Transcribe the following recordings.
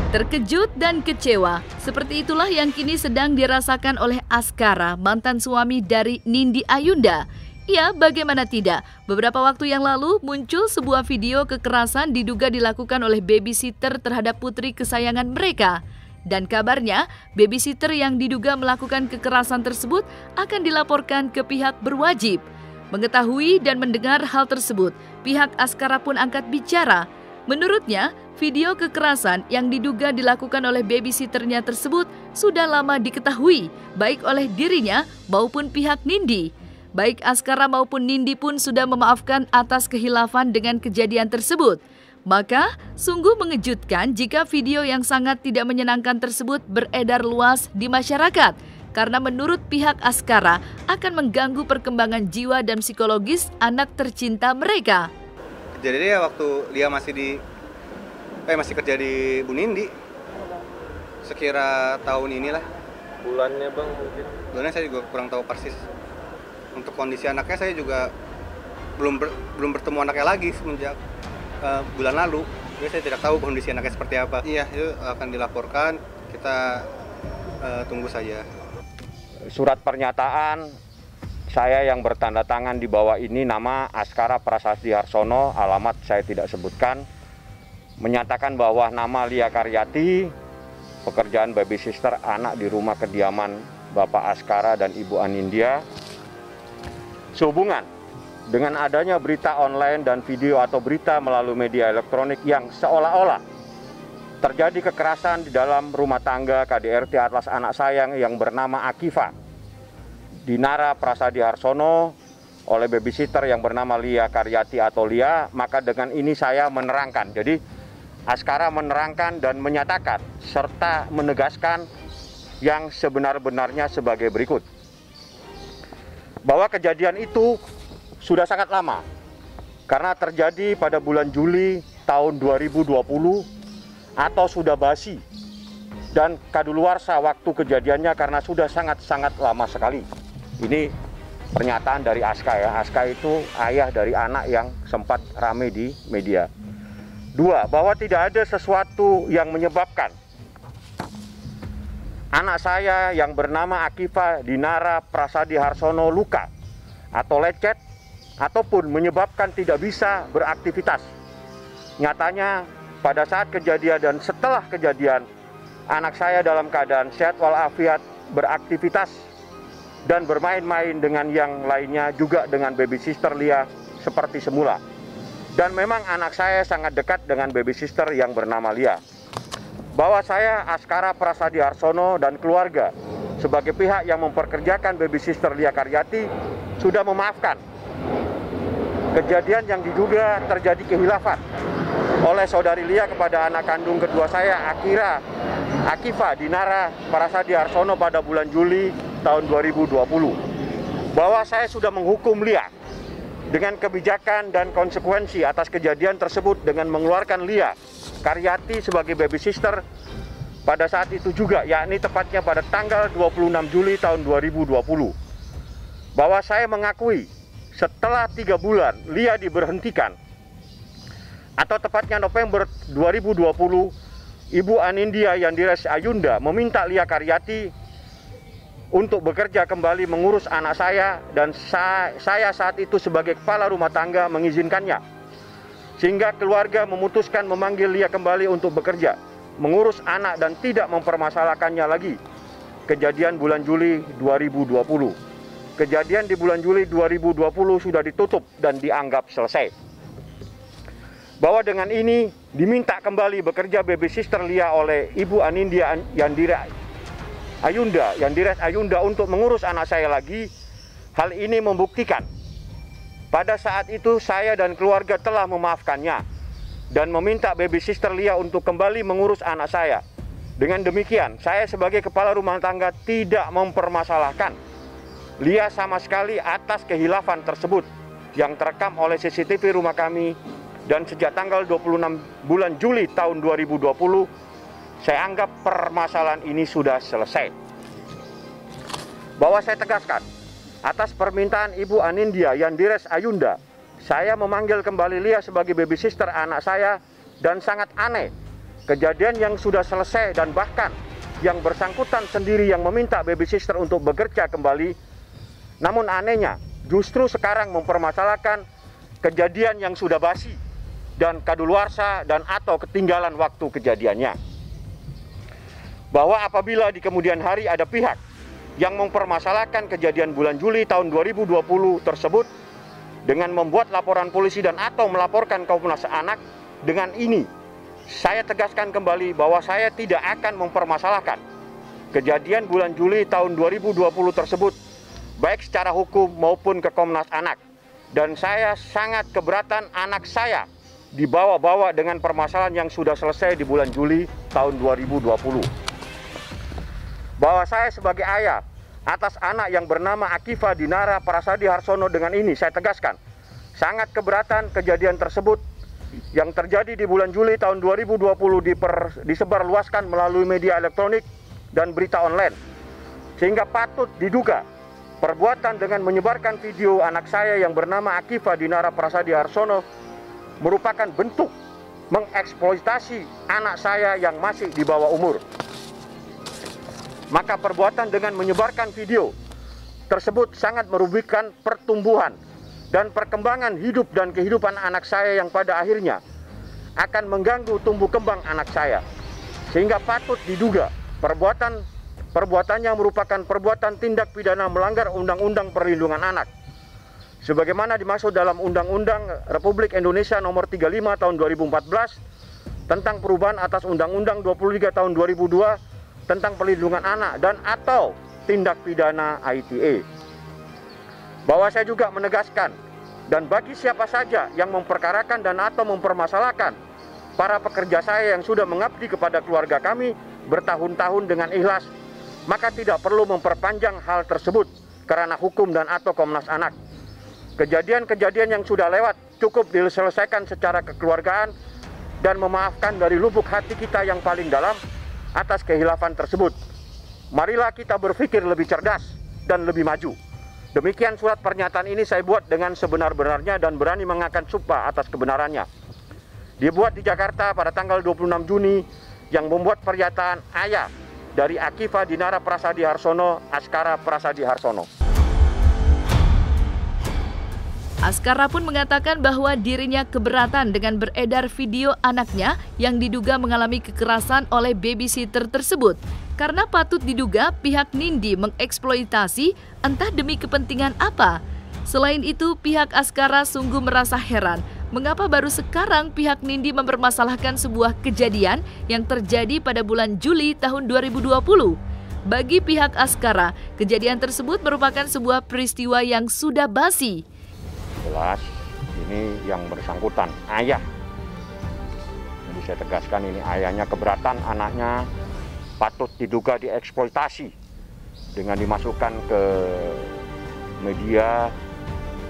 Terkejut dan kecewa, seperti itulah yang kini sedang dirasakan oleh Askara, mantan suami dari Nindi Ayunda. Ya, bagaimana tidak, beberapa waktu yang lalu muncul sebuah video kekerasan diduga dilakukan oleh babysitter terhadap putri kesayangan mereka. Dan kabarnya, babysitter yang diduga melakukan kekerasan tersebut akan dilaporkan ke pihak berwajib. Mengetahui dan mendengar hal tersebut, pihak Askara pun angkat bicara. Menurutnya, video kekerasan yang diduga dilakukan oleh babysitternya tersebut sudah lama diketahui, baik oleh dirinya maupun pihak Nindi. Baik Askara maupun Nindi pun sudah memaafkan atas kehilafan dengan kejadian tersebut. Maka, sungguh mengejutkan jika video yang sangat tidak menyenangkan tersebut beredar luas di masyarakat, karena menurut pihak Askara akan mengganggu perkembangan jiwa dan psikologis anak tercinta mereka. Kejadiannya waktu Lia masih kerja di Bu Nindi, sekira tahun inilah. Bulannya bang mungkin? Bulannya saya juga kurang tahu persis. Untuk kondisi anaknya saya juga belum bertemu anaknya lagi semenjak bulan lalu. Jadi saya tidak tahu kondisi anaknya seperti apa. Iya, itu akan dilaporkan. Kita tunggu saja. Surat pernyataan saya yang bertanda tangan di bawah ini nama Askara Prasasti Harsono, alamat saya tidak sebutkan, menyatakan bahwa nama Lia Karyati, pekerjaan babysitter anak di rumah kediaman Bapak Askara dan Ibu Anindya, sehubungan dengan adanya berita online dan video atau berita melalui media elektronik yang seolah-olah terjadi kekerasan di dalam rumah tangga KDRT atas anak sayang yang bernama Akifa Dinara Prasasti Harsono oleh babysitter yang bernama Lia Karyati atau Lia, maka dengan ini saya menerangkan. Jadi Askara menerangkan dan menyatakan serta menegaskan yang sebenar-benarnya sebagai berikut. Bahwa kejadian itu sudah sangat lama karena terjadi pada bulan Juli tahun 2020 atau sudah basi dan kadaluarsa waktu kejadiannya karena sudah sangat-sangat lama sekali. Ini pernyataan dari Aska ya. Aska itu ayah dari anak yang sempat rame di media. 2, bahwa tidak ada sesuatu yang menyebabkan anak saya yang bernama Akifa Dinara Prasasti Harsono luka atau lecet ataupun menyebabkan tidak bisa beraktivitas. Nyatanya pada saat kejadian dan setelah kejadian, anak saya dalam keadaan sehat walafiat, beraktivitas dan bermain-main dengan yang lainnya, juga dengan babysitter Lia seperti semula. Dan memang anak saya sangat dekat dengan babysitter yang bernama Lia. Bahwa saya Askara Prasasti Harsono dan keluarga sebagai pihak yang memperkerjakan babysitter Lia Karyati sudah memaafkan kejadian yang diduga terjadi kehilafan oleh saudari Lia kepada anak kandung kedua saya, Akifa Dinara Prasasti Harsono pada bulan Juli tahun 2020. Bahwa saya sudah menghukum Lia dengan kebijakan dan konsekuensi atas kejadian tersebut dengan mengeluarkan Lia Karyati sebagai babysitter pada saat itu juga, yakni tepatnya pada tanggal 26 Juli tahun 2020. Bahwa saya mengakui setelah 3 bulan Lia diberhentikan, atau tepatnya November 2020, Ibu Anindya Yandires Ayunda meminta Lia Karyati untuk bekerja kembali mengurus anak saya, dan saya saat itu sebagai kepala rumah tangga mengizinkannya. Sehingga keluarga memutuskan memanggil Lia kembali untuk bekerja, mengurus anak dan tidak mempermasalahkannya lagi. Kejadian bulan Juli 2020. Kejadian di bulan Juli 2020 sudah ditutup dan dianggap selesai. Bahwa dengan ini diminta kembali bekerja babysitter Lia oleh Ibu Anindya Yandires Ayunda untuk mengurus anak saya lagi. Hal ini membuktikan pada saat itu saya dan keluarga telah memaafkannya dan meminta babysitter Lia untuk kembali mengurus anak saya. Dengan demikian, saya sebagai kepala rumah tangga tidak mempermasalahkan Lia sama sekali atas kehilafan tersebut yang terekam oleh CCTV rumah kami. Dan sejak tanggal 26 bulan Juli tahun 2020, saya anggap permasalahan ini sudah selesai. Bahwa saya tegaskan, Atas permintaan Ibu Anindya Yandires Ayunda, saya memanggil kembali Lia sebagai baby sister anak saya, dan sangat aneh, kejadian yang sudah selesai dan bahkan yang bersangkutan sendiri yang meminta baby sister untuk bekerja kembali. Namun anehnya, justru sekarang mempermasalahkan kejadian yang sudah basi dan kadaluarsa dan atau ketinggalan waktu kejadiannya. Bahwa apabila di kemudian hari ada pihak yang mempermasalahkan kejadian bulan Juli tahun 2020 tersebut dengan membuat laporan polisi dan atau melaporkan Komnas Anak, dengan ini saya tegaskan kembali bahwa saya tidak akan mempermasalahkan kejadian bulan Juli tahun 2020 tersebut baik secara hukum maupun ke Komnas Anak. Dan saya sangat keberatan anak saya dibawa-bawa dengan permasalahan yang sudah selesai di bulan Juli tahun 2020. Bahwa saya sebagai ayah atas anak yang bernama Akifa Dinara Prasadi Harsono, dengan ini saya tegaskan sangat keberatan kejadian tersebut yang terjadi di bulan Juli tahun 2020 disebarluaskan melalui media elektronik dan berita online, sehingga patut diduga perbuatan dengan menyebarkan video anak saya yang bernama Akifa Dinara Prasadi Harsono merupakan bentuk mengeksploitasi anak saya yang masih di bawah umur. Maka perbuatan dengan menyebarkan video tersebut sangat merugikan pertumbuhan dan perkembangan hidup dan kehidupan anak saya yang pada akhirnya akan mengganggu tumbuh kembang anak saya. Sehingga patut diduga perbuatannya merupakan perbuatan tindak pidana melanggar Undang-Undang Perlindungan Anak. Sebagaimana dimaksud dalam Undang-Undang Republik Indonesia Nomor 35 Tahun 2014 tentang perubahan atas Undang-Undang 23 Tahun 2002 tentang perlindungan anak dan atau tindak pidana ITE. Bahwa saya juga menegaskan, dan bagi siapa saja yang memperkarakan dan atau mempermasalahkan para pekerja saya yang sudah mengabdi kepada keluarga kami bertahun-tahun dengan ikhlas, maka tidak perlu memperpanjang hal tersebut karena hukum dan atau Komnas Anak. Kejadian-kejadian yang sudah lewat cukup diselesaikan secara kekeluargaan dan memaafkan dari lubuk hati kita yang paling dalam atas kehilafan tersebut. Marilah kita berpikir lebih cerdas dan lebih maju. Demikian surat pernyataan ini saya buat dengan sebenar-benarnya dan berani mengangkat sumpah atas kebenarannya. Dibuat di Jakarta pada tanggal 26 Juni yang membuat pernyataan ayah dari Akifa Dinara Prasadi Harsono, Askara Prasadi Harsono. Askara pun mengatakan bahwa dirinya keberatan dengan beredar video anaknya yang diduga mengalami kekerasan oleh babysitter tersebut, karena patut diduga pihak Nindi mengeksploitasi entah demi kepentingan apa. Selain itu, pihak Askara sungguh merasa heran mengapa baru sekarang pihak Nindi mempermasalahkan sebuah kejadian yang terjadi pada bulan Juli tahun 2020. Bagi pihak Askara, kejadian tersebut merupakan sebuah peristiwa yang sudah basi. Jelas ini yang bersangkutan ayah. Jadi saya tegaskan ini ayahnya keberatan anaknya patut diduga dieksploitasi dengan dimasukkan ke media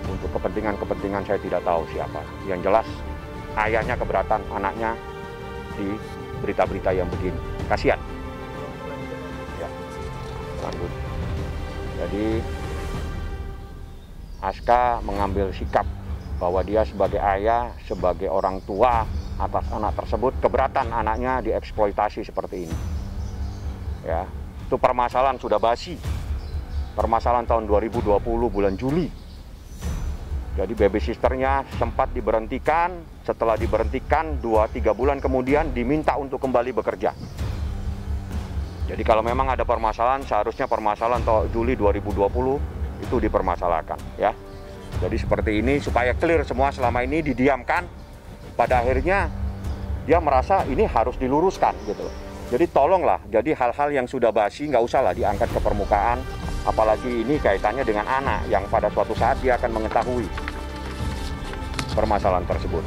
untuk kepentingan-kepentingan saya tidak tahu siapa. Yang jelas ayahnya keberatan anaknya di berita-berita yang begini. Kasihan. Ya, lanjut. Jadi Aska mengambil sikap bahwa dia sebagai ayah, sebagai orang tua atas anak tersebut, keberatan anaknya dieksploitasi seperti ini. Ya, itu permasalahan sudah basi. Permasalahan tahun 2020 bulan Juli. Jadi baby sisternya sempat diberhentikan, setelah diberhentikan 2-3 bulan kemudian diminta untuk kembali bekerja. Jadi kalau memang ada permasalahan, seharusnya permasalahan tahun Juli 2020 itu dipermasalahkan, ya. Jadi seperti ini supaya clear semua selama ini didiamkan, pada akhirnya dia merasa ini harus diluruskan gitu loh. Jadi tolonglah, jadi hal-hal yang sudah basi nggak usahlah diangkat ke permukaan, apalagi ini kaitannya dengan anak yang pada suatu saat dia akan mengetahui permasalahan tersebut.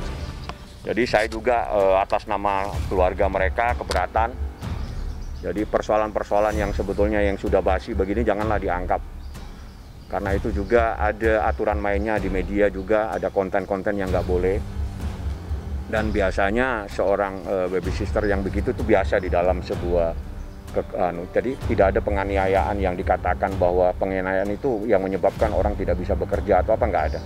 Jadi saya juga atas nama keluarga mereka keberatan. Jadi persoalan-persoalan yang sebetulnya yang sudah basi begini janganlah dianggap. Karena itu juga ada aturan mainnya di media, juga ada konten-konten yang nggak boleh. Dan biasanya seorang baby sister yang begitu itu biasa di dalam sebuah Jadi tidak ada penganiayaan yang dikatakan bahwa penganiayaan itu yang menyebabkan orang tidak bisa bekerja atau apa, nggak ada.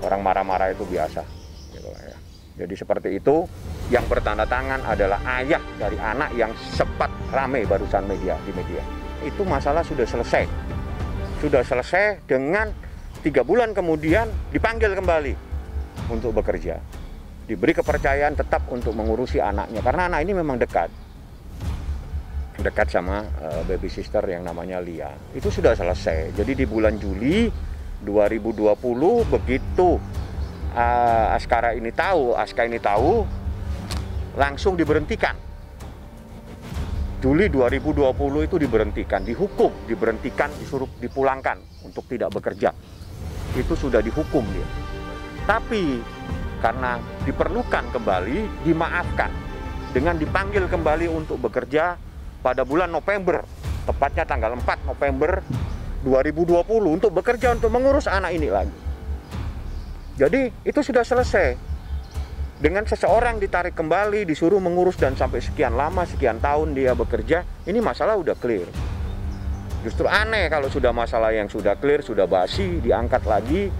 Orang marah-marah itu biasa. Gitu ya. Jadi seperti itu. Yang bertanda tangan adalah ayah dari anak yang sempat rame barusan di media. Itu masalah sudah selesai. Sudah selesai dengan 3 bulan kemudian dipanggil kembali untuk bekerja. Diberi kepercayaan tetap untuk mengurusi anaknya. Karena anak ini memang dekat sama baby sister yang namanya Lia. Itu sudah selesai. Jadi di bulan Juli 2020 begitu Aska ini tahu, langsung diberhentikan. Juli 2020 itu diberhentikan, dihukum, diberhentikan, disuruh dipulangkan untuk tidak bekerja. Itu sudah dihukum dia. Tapi karena diperlukan kembali, dimaafkan dengan dipanggil kembali untuk bekerja pada bulan November, tepatnya tanggal 4 November 2020 untuk bekerja untuk mengurus anak ini lagi. Jadi itu sudah selesai. Dengan seseorang ditarik kembali, disuruh mengurus dan sampai sekian lama, sekian tahun dia bekerja, ini masalah udah clear. Justru aneh kalau sudah masalah yang sudah clear, sudah basi, diangkat lagi,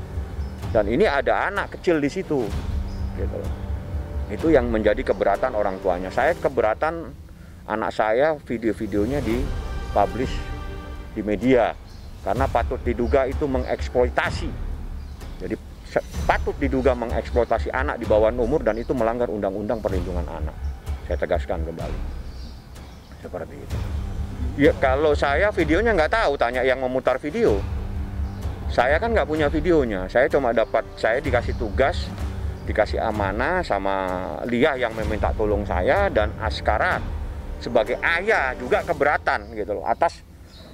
dan ini ada anak kecil di situ. Gitu. Itu yang menjadi keberatan orang tuanya. Saya keberatan anak saya video-videonya dipublish di media, karena patut diduga itu mengeksploitasi. Jadi patut diduga mengeksploitasi anak di bawah umur dan itu melanggar Undang-Undang Perlindungan Anak. Saya tegaskan kembali. Seperti itu. Ya kalau saya videonya nggak tahu, tanya yang memutar video. Saya kan nggak punya videonya. Saya cuma saya dikasih tugas, dikasih amanah sama Lia yang meminta tolong saya, dan Askara sebagai ayah juga keberatan gitu loh atas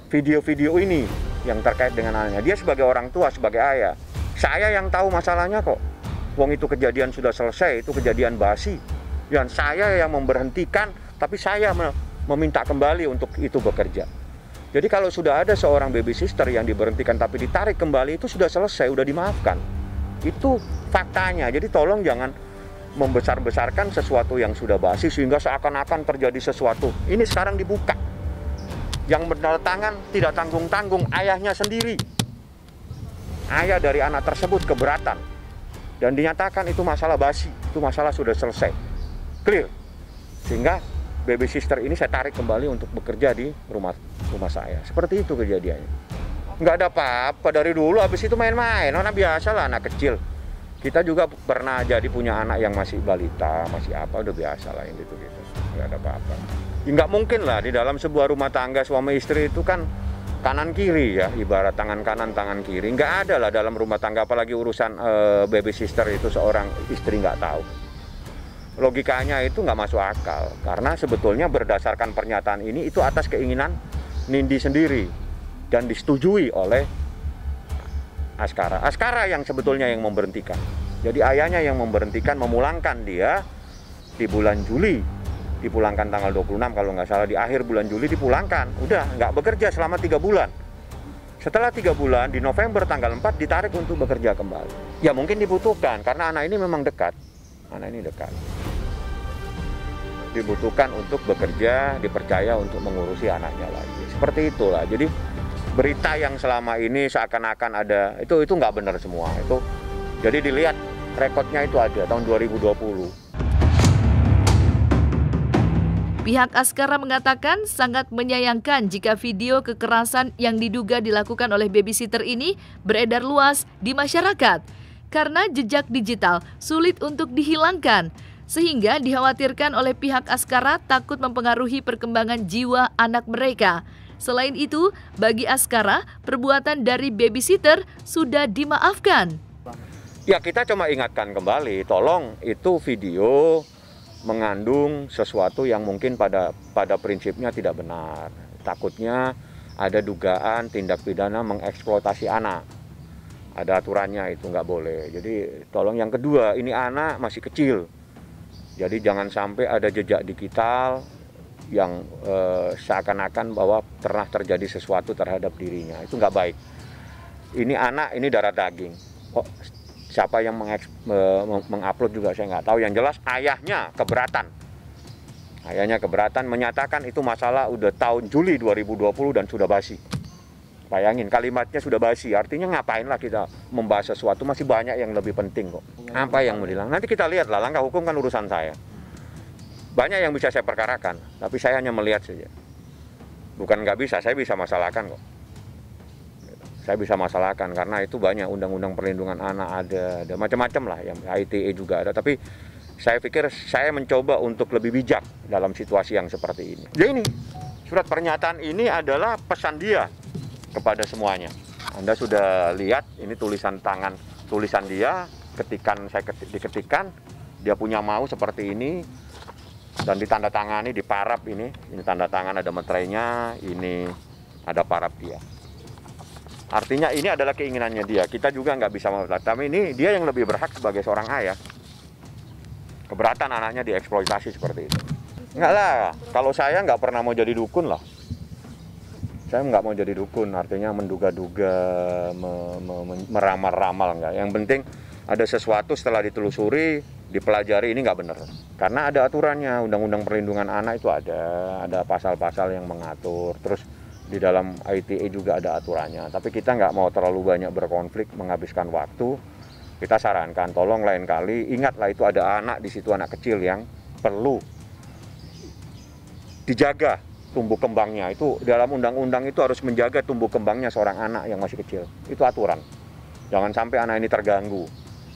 video-video ini yang terkait dengan anaknya. Dia sebagai orang tua, sebagai ayah. Saya yang tahu masalahnya kok. Wong itu kejadian sudah selesai, itu kejadian basi. Dan saya yang memberhentikan, tapi saya meminta kembali untuk itu bekerja. Jadi kalau sudah ada seorang baby sister yang diberhentikan tapi ditarik kembali, itu sudah selesai, sudah dimaafkan. Itu faktanya. Jadi tolong jangan membesar-besarkan sesuatu yang sudah basi sehingga seakan-akan terjadi sesuatu. Ini sekarang dibuka. Yang bertangan tidak tanggung-tanggung, ayahnya sendiri. Ayah dari anak tersebut keberatan dan dinyatakan itu masalah basi, itu masalah sudah selesai, clear. Sehingga baby sister ini saya tarik kembali untuk bekerja di rumah saya. Seperti itu kejadiannya. Nggak ada apa-apa dari dulu, habis itu main-main. Anak biasa lah, anak kecil. Kita juga pernah jadi punya anak yang masih balita, masih apa, udah biasa lah yang gitu-gitu. Nggak ada apa-apa. Ya, nggak mungkin lah di dalam sebuah rumah tangga suami istri itu kan kanan kiri ya, ibarat tangan kanan tangan kiri. Nggak ada lah dalam rumah tangga, apalagi urusan baby sister itu seorang istri nggak tahu. Logikanya itu nggak masuk akal, karena sebetulnya berdasarkan pernyataan ini itu atas keinginan Nindi sendiri dan disetujui oleh Askara yang sebetulnya yang memberhentikan. Jadi ayahnya yang memberhentikan, memulangkan dia di bulan Juli, dipulangkan tanggal 26 kalau nggak salah, di akhir bulan Juli dipulangkan, udah nggak bekerja selama 3 bulan. Setelah 3 bulan di November tanggal 4 ditarik untuk bekerja kembali. Ya mungkin dibutuhkan karena anak ini memang dekat, anak ini dekat, dibutuhkan untuk bekerja, dipercaya untuk mengurusi anaknya lagi. Seperti itulah. Jadi berita yang selama ini seakan-akan ada itu nggak benar semua itu. Jadi dilihat rekodnya itu ada tahun 2020. Pihak Askara mengatakan sangat menyayangkan jika video kekerasan yang diduga dilakukan oleh babysitter ini beredar luas di masyarakat karena jejak digital sulit untuk dihilangkan, sehingga dikhawatirkan oleh pihak Askara takut mempengaruhi perkembangan jiwa anak mereka. Selain itu, bagi Askara, perbuatan dari babysitter sudah dimaafkan. Ya kita cuma ingatkan kembali, tolong itu video mengandung sesuatu yang mungkin pada prinsipnya tidak benar. Takutnya ada dugaan tindak pidana mengeksploitasi anak. Ada aturannya, itu nggak boleh. Jadi tolong yang kedua, ini anak masih kecil. Jadi jangan sampai ada jejak digital yang seakan-akan bahwa pernah terjadi sesuatu terhadap dirinya. Itu nggak baik. Ini anak, ini darah daging. Siapa yang mengupload juga saya nggak tahu. Yang jelas ayahnya keberatan. Ayahnya keberatan, menyatakan itu masalah udah tahun Juli 2020 dan sudah basi. Bayangin, kalimatnya sudah basi, artinya ngapain lah kita membahas sesuatu, masih banyak yang lebih penting kok. Apa yang mau bilang? Nanti kita lihat lah, langkah hukum kan urusan saya. Banyak yang bisa saya perkarakan, tapi saya hanya melihat saja. Bukan nggak bisa, saya bisa masalahkan kok. Saya bisa masalahkan, karena itu banyak undang-undang perlindungan anak ada macam-macam lah, yang ITE juga ada, tapi saya pikir saya mencoba untuk lebih bijak dalam situasi yang seperti ini. Ya ini, surat pernyataan ini adalah pesan dia kepada semuanya. Anda sudah lihat, ini tulisan tangan, tulisan dia, diketikan, dia punya mau seperti ini, dan ditandatangani di paraf ini tanda tangan ada meterainya, ini ada paraf dia. Artinya ini adalah keinginannya dia, kita juga nggak bisa membatasi, tapi ini dia yang lebih berhak sebagai seorang ayah. Keberatan anaknya dieksploitasi seperti itu. Enggak lah, kalau saya nggak pernah mau jadi dukun lah. Saya nggak mau jadi dukun, artinya menduga-duga, meramal-ramal enggak. Yang penting ada sesuatu setelah ditelusuri, dipelajari ini nggak benar. Karena ada aturannya, Undang-Undang Perlindungan Anak itu ada pasal-pasal yang mengatur. Terus di dalam ITE juga ada aturannya. Tapi kita nggak mau terlalu banyak berkonflik, menghabiskan waktu. Kita sarankan, tolong lain kali ingatlah itu ada anak di situ, anak kecil yang perlu dijaga tumbuh kembangnya. Itu dalam undang-undang itu harus menjaga tumbuh kembangnya seorang anak yang masih kecil. Itu aturan. Jangan sampai anak ini terganggu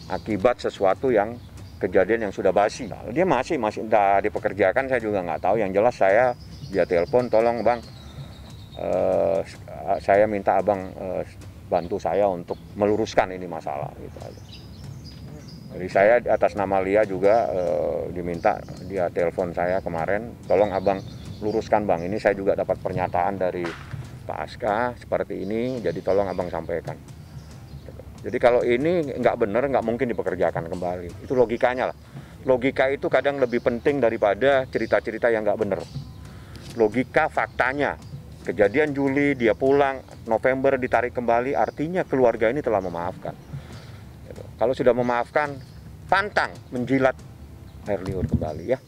akibat sesuatu yang kejadian yang sudah basi. Nah, dia masih entah dipekerjakan, saya juga nggak tahu. Yang jelas saya dia telepon, tolong bang, saya minta abang bantu saya untuk meluruskan ini masalah gitu aja. Jadi saya atas nama Lia juga diminta, dia telepon saya kemarin, tolong abang luruskan bang, ini saya juga dapat pernyataan dari Pak Aska seperti ini, jadi tolong abang sampaikan. Jadi kalau ini nggak benar, nggak mungkin dipekerjakan kembali. Itu logikanya lah. Logika itu kadang lebih penting daripada cerita-cerita yang nggak benar. Logika faktanya. Kejadian Juli, dia pulang, November ditarik kembali, artinya keluarga ini telah memaafkan. Kalau sudah memaafkan, pantang menjilat air liur kembali ya.